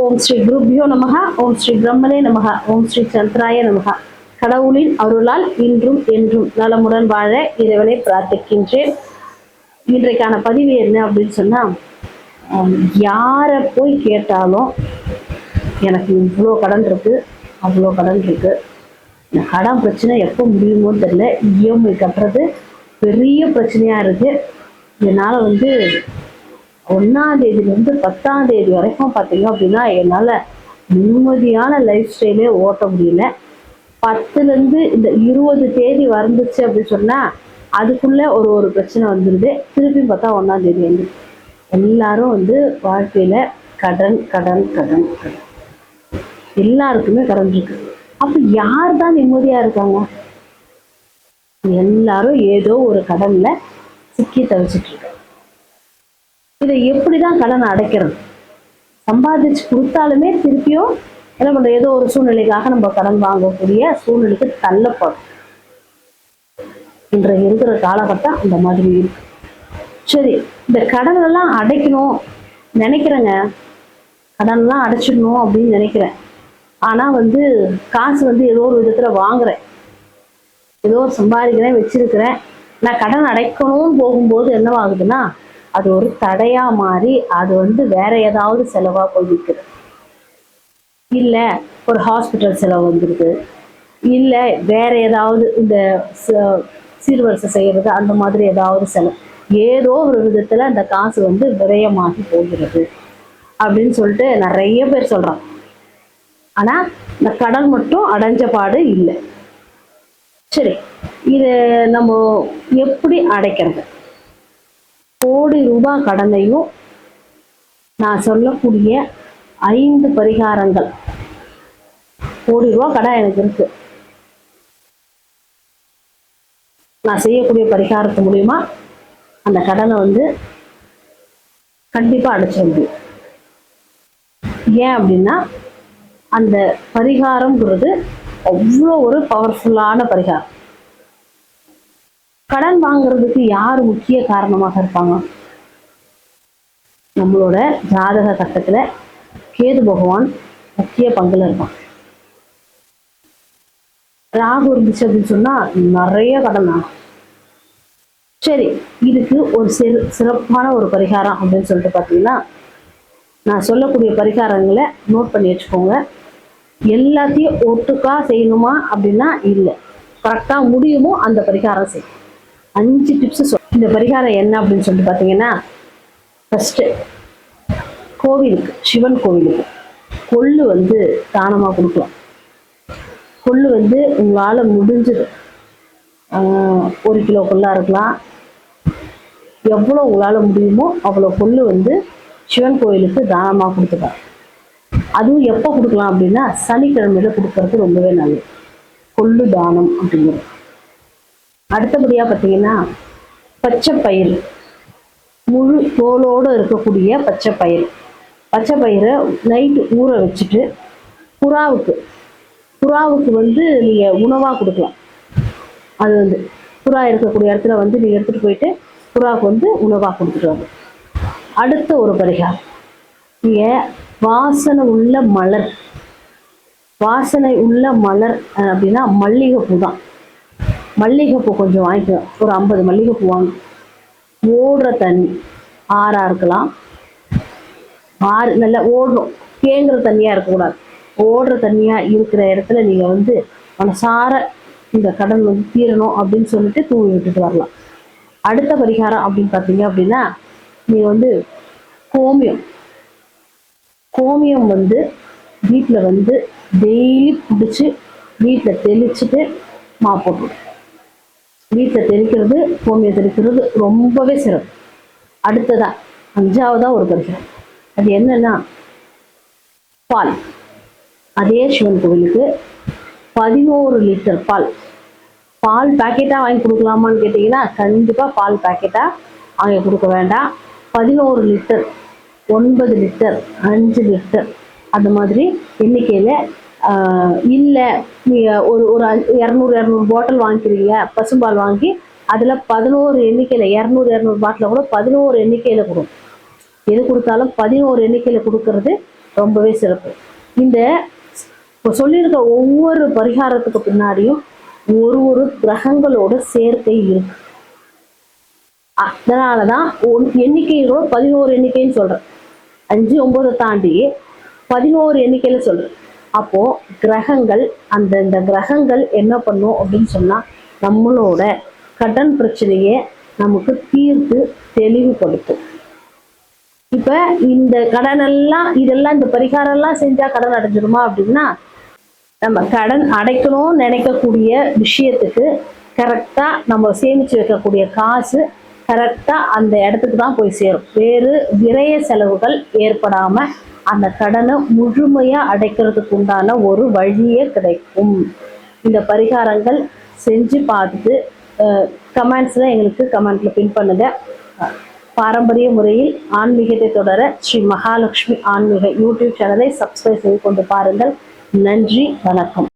ஓம் ஸ்ரீ குருப்யோ நமக. ஓம் ஸ்ரீ பிரம்மனே நமக. ஓம் ஸ்ரீ சந்திராய நமக. கடவுளின் அருளால் இன்றும் என்றும் நலமுடன் வாழ இறைவனை பிரார்த்திக்கின்றேன். இன்றைக்கான பதிவு என்ன அப்படின்னு சொன்னா, யாரை போய் கேட்டாலும் எனக்கு இவ்வளோ கடன் இருக்கு, அவ்வளோ கடன் இருக்கு, இந்த கடன் பிரச்சனை எப்போ முடியுமோன்னு தெரியல, இஎம்ஐ கட்டுறது பெரிய பிரச்சனையா இருக்கு, இதனால 1ஆம் தேதியிலேருந்து 10ஆம் தேதி வரைக்கும் பார்த்தீங்க அப்படின்னா என்னால் நிம்மதியான லைஃப் ஸ்டைலே ஓட்ட முடியல. 10லேருந்து இந்த 20 தேதி வந்துச்சு அப்படின்னு சொன்னால் அதுக்குள்ளே ஒரு பிரச்சனை வந்துடுது. திருப்பியும் பார்த்தா 1ஆம் தேதி வந்து எல்லாரும் வாழ்க்கையில் கடன் கடன் கடன் கடன், எல்லாருக்குமே கடன் இருக்கு. அப்போ யார் தான் நிம்மதியாக இருக்காங்க? எல்லாரும் ஏதோ ஒரு கடனில் சிக்கி தவிச்சிட்டு இருக்காங்க. இதை எப்படிதான் கடனை அடைக்கிறது? சம்பாதிச்சு கொடுத்தாலுமே திருப்பியும் என்ன பண்ற, ஏதோ ஒரு சூழ்நிலைக்காக நம்ம கடன் வாங்கக்கூடிய சூழ்நிலைக்கு தள்ளப்படும். இன்றைக்கு இருக்கிற காலகட்டம் அந்த மாதிரி இருக்கு. சரி, இந்த கடன் எல்லாம் அடைக்கணும் நினைக்கிறேங்க, கடன் எல்லாம் அடைச்சிடணும் அப்படின்னு நினைக்கிறேன். ஆனா காசு ஏதோ ஒரு விதத்துல வாங்குறேன், ஏதோ சம்பாதிக்கிறேன், வச்சிருக்கிறேன். நான் கடன் அடைக்கணும்னு போகும்போது என்னவாகுதுன்னா அது ஒரு தடையா மாறி அது வேற ஏதாவது செலவா போய் நிற்குது. இல்ல ஒரு ஹாஸ்பிட்டல் செலவு வந்துருக்கு, இல்ல வேற ஏதாவது இந்த சீர்வரிசை செய்யறது அந்த மாதிரி ஏதாவது செலவு, ஏதோ ஒரு விதத்துல அந்த காசு விரயமாகி போகிறது அப்படின்னு சொல்லிட்டு நிறைய பேர் சொல்றாங்க. ஆனா இந்த கடன் மட்டும் அடைஞ்ச பாடு இல்லை. சரி, இது நம்ம எப்படி அடைக்கிறது? கோடி ரூபாய் கடனையும் நான் சொல்லக்கூடிய 5 பரிகாரங்கள். கோடி ரூபாய் கடன் எனக்கு இருக்கு, நான் செய்யக்கூடிய பரிகாரத்து மூலியமா அந்த கடனை கண்டிப்பா அடைச்சிட முடியும். ஏன் அப்படின்னா அந்த பரிகாரம்ங்கிறது அவ்வளோ ஒரு பவர்ஃபுல்லான பரிகாரம். கடன் வாங்குறதுக்கு யார் முக்கிய காரணமாக இருப்பாங்க? நம்மளோட ஜாதக கட்டத்துல கேது பகவான் முக்கிய பங்குல இருப்பான். ராகு இருந்துச்சு அப்படின்னு சொன்னா நிறைய கடன் ஆகும். சரி, இதுக்கு ஒரு சிறப்பான ஒரு பரிகாரம் அப்படின்னு சொல்லிட்டு பார்த்தீங்கன்னா, நான் சொல்லக்கூடிய பரிகாரங்களை நோட் பண்ணி வச்சுக்கோங்க. எல்லாத்தையும் ஒட்டுக்கா செய்யணுமா அப்படின்னா இல்லை, கரெக்டா முடியுமோ அந்த பரிகாரம் செய்யும். 5 டிப்ஸ் இந்த பரிகாரம் என்ன அப்படின்னு சொல்லிட்டு பார்த்தீங்கன்னா, ஃபர்ஸ்ட் கோவிலுக்கு, சிவன் கோவிலுக்கு கொள்ளு தானமாக கொடுக்கலாம். கொள்ளு உங்களால் முடிஞ்சது 1 கிலோ கொள்ளா இருக்கலாம், எவ்வளோ உங்களால் முடியுமோ அவ்வளோ கொள்ளு சிவன் கோவிலுக்கு தானமாக கொடுத்துக்கலாம். அதுவும் எப்போ கொடுக்கலாம் அப்படின்னா சனிக்கிழமையில கொடுக்கறது ரொம்பவே நல்லது, கொள்ளு தானம் அப்படிங்கிறது. அடுத்தபடியா பார்த்தீங்கன்னா பச்சை பயிறு, முழு தோலோடு இருக்கக்கூடிய பச்சை பயிரை நைட்டு ஊற வச்சுட்டு புறாவுக்கு நீங்க உணவா கொடுக்கலாம். அது புறா இருக்கக்கூடிய இடத்துல நீங்க எடுத்துட்டு போயிட்டு புறாவுக்கு உணவா கொடுத்துட்டு வாங்க. அடுத்த ஒரு பரிகாரம், நீங்க வாசனை உள்ள மலர் அப்படின்னா மல்லிகைப்பூ தான். மல்லிகைப்பூ கொஞ்சம் வாங்கிக்கலாம், ஒரு 50 மல்லிகைப்பூ வாங்க. ஓடுற தண்ணி, ஆறா இருக்கலாம், ஆறு நல்லா ஓடணும், தேங்குற தண்ணியா இருக்கக்கூடாது. ஓடுற தண்ணியா இருக்கிற இடத்துல நீங்க மனசார இந்த கடன் தீரணும் அப்படின்னு சொல்லிட்டு தூவி விட்டுட்டு வரலாம். அடுத்த பரிகாரம் அப்படின்னு பார்த்தீங்க அப்படின்னா, நீங்க கோமியம் வீட்டில் டெய்லி பிடிச்சி வீட்டில் தெளிச்சுட்டு போட்டு வீட்டில் தெளிக்கிறது, கோமியம் தெளிக்கிறது ரொம்பவே சிறப்பு. அடுத்ததா 5ஆவதா ஒரு பரிகாரம், அது என்னன்னா பால். அதே சிவன் கோவிலுக்கு 11 லிட்டர் பால் பாக்கெட்டாக வாங்கி கொடுக்கலாமான்னு கேட்டிங்கன்னா கண்டிப்பாக பால் பாக்கெட்டாக வாங்கி கொடுக்க வேண்டாம். 11 லிட்டர், 9 லிட்டர், 5 லிட்டர் அந்த மாதிரி எண்ணிக்கையில். இல்லை நீங்கள் ஒரு 200 பாட்டில் வாங்கிக்கிறீங்க, பசும்பால் வாங்கி அதில் 11 எண்ணிக்கையில், 200 பாட்டில் கூட 11 எண்ணிக்கையில் கொடுக்கும். எது கொடுத்தாலும் 11 எண்ணிக்கையில் கொடுக்கறது ரொம்பவே சிறப்பு. இந்த இப்போ சொல்லியிருக்க ஒவ்வொரு பரிகாரத்துக்கு பின்னாடியும் ஒரு ஒரு கிரகங்களோட சேர்க்கை இருக்கு. அதனாலதான் எண்ணிக்கைகளோட 11 எண்ணிக்கைன்னு சொல்றேன். 5 9 தாண்டி 11 எண்ணிக்கையில சொல்றேன். அப்போ கிரகங்கள் இந்த கிரகங்கள் என்ன பண்ணும் அப்படின்னு சொன்னா நம்மளோட கடன் பிரச்சனையை நமக்கு தீர்த்து தெளிவுபடுத்தும். இப்ப இந்த கடன் எல்லாம் இதெல்லாம் இந்த பரிகாரம் எல்லாம் செஞ்சா கடன் அடைஞ்சிருமா அப்படின்னா, நம்ம கடன் அடைக்கணும்னு நினைக்கக்கூடிய விஷயத்துக்கு கரெக்டா நம்ம சேமிச்சு வைக்கக்கூடிய காசு கரெக்டா அந்த இடத்துக்கு தான் போய் சேரும். வேறு விரய செலவுகள் ஏற்படாம அந்த கடனை முழுமையா அடைக்கிறதுக்கு உண்டான ஒரு வழியே கிடைக்கும். இந்த பரிகாரங்கள் செஞ்சு பார்த்துட்டு கமெண்ட்ஸ்ல எங்களுக்கு கமெண்ட்ல பின் பண்ணுங்க. பாரம்பரிய முறையில் ஆன்மீகத்தை தொடர ஸ்ரீ மகாலட்சுமி ஆன்மீக யூடியூப் சேனலை சப்ஸ்கிரைப் செய்து கொண்டு பாருங்கள். நன்றி, வணக்கம்.